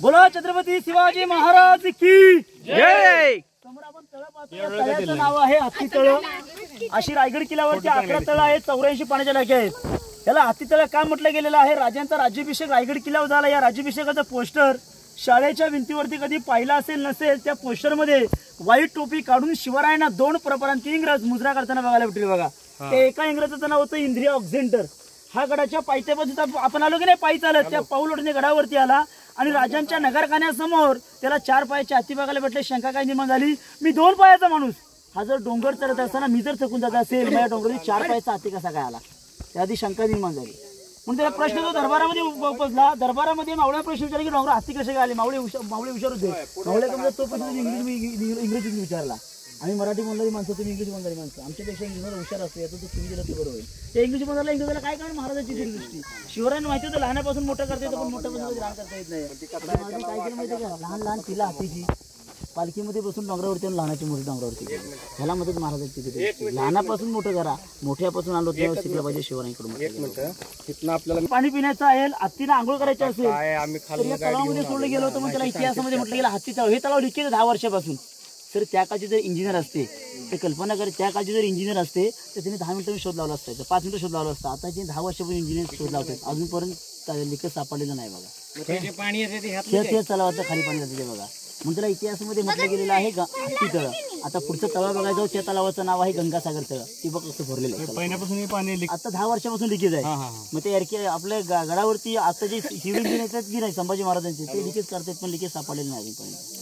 बोला छत्रपती शिवाजी महाराज की जय। समोर आपण तळ पाहतो, तळ्याचं नाव आहे हत्ती तळ। अशी रायगड किल्ल्यावरती 11 तळ आहेत, 84 पाण्याच्या टाक्या आहेत। त्याला हत्ती तळ का म्हटलं गेलेलं आहे? राजांचा राज्याभिषेक रायगड किल्ल्यावर झाला। या राज्याभिषेकाचं पोस्टर शाळेच्या भिंतीवरती कधी पाहिलं असेल नसेल, त्या पोस्टर मध्ये व्हाईट टोपी काढून शिवरायांना 2 प्रपरांती इंग्रज मुजरा करताना बघायला भेटले बघा। ते एका इंग्रजाचं नाव होतं इंद्रिया ऑक्झेंटर। हा गडाच्या पायथ्यापासून आपण आलो की नाही पायी चालत, त्या पाऊल ओढणे गडावरती आला आणि राजांच्या नगरखान्यासमोर त्याला 4 पायाचे हत्ती बघायला भेटले। शंका काय निर्माण झाली, मी 2 पायाचा माणूस, हा जर डोंगर चढत असताना मी जर थकून जात असेल, माझ्या डोंगरावरती 4 पायाचा हत्ती कसा काय आला? त्याआधी शंका निर्माण झाली। म्हणून त्याला प्रश्न जो दरबारामध्ये उपजला, दरबारामध्ये मावळ्या प्रश्न विचारला की डोंगर हत्ती कसे काय आले? मावळे हुशार होते। मावळे तो प्रश्न इंग्रजीत विचारला। आम्ही मराठी बोलणारी माणसं, तुम्ही इंग्लिश बोलणारी माणसं, आमच्यापेक्षा इंग्रज हुशार असते, याचं तर तुम्ही दिलं तर बरोबर होईल। त्या इंग्लिश बोलणारा इंग्रजाला काय कारण? महाराजांची दृष्टी। शिवरायांना माहिती होतं लहानापासून मोठं करता येतं, पण मोठ्यापासून लहान करता येत नाही। महाराजांनी काय केलं माहिती का? लहान लहान तिला हातीची पालखीमध्ये बसून डोंगरावरती आणि लहानाची मोठी डोंगरावरती गेली। ह्याला मदत महाराजांची दृष्टी। लहानापासून मोठं करा, मोठ्यापासून आलो तेव्हा शिकलं पाहिजे शिवरायांकडून। आपल्याला पाणी पिण्याचं आहे, हत्तीनं आंघोळ करायची असेल तर या तलावामध्ये सोडलं गेलं होतं। मग त्याला इतिहासामध्ये म्हटलं गेलं हत्ती तलाव। हे तलाव लिखित 10 वर्षापासून। तर त्या काळची जर इंजिनियर असते ते कल्पना कर, त्या काळची जर इंजिनियर असते तर त्यांनी 10 मिनिटांनी शोध लावला असता, 5 मिनिटं शोध लावला असता। आता जे 10 वर्षापासून इंजिनियर शोध लावतात, अजूनपर्यंत लिखित सापडलेलं नाही बघा। पाणी तलावाचं खाली पाणी जाते बघा। म्हणून त्याला इतिहासामध्ये म्हटलं गेलेलं आहे हत्ती तळ। आता पुढचं तलाव बघायचं, त्या तलावाचं नाव आहे गंगासागर तळ। ती बघ कसं भरलेलं आहे पहिल्यापासून पाणी, आता 10 वर्षापासून लिखित आहे। मग ते आपल्या गडावरती आता जे शिव इंजिन येतात की नाही संभाजी महाराजांचे, ते लिखित करतात पण लिखित सापडलेलं नाही अजूनपर्यंत।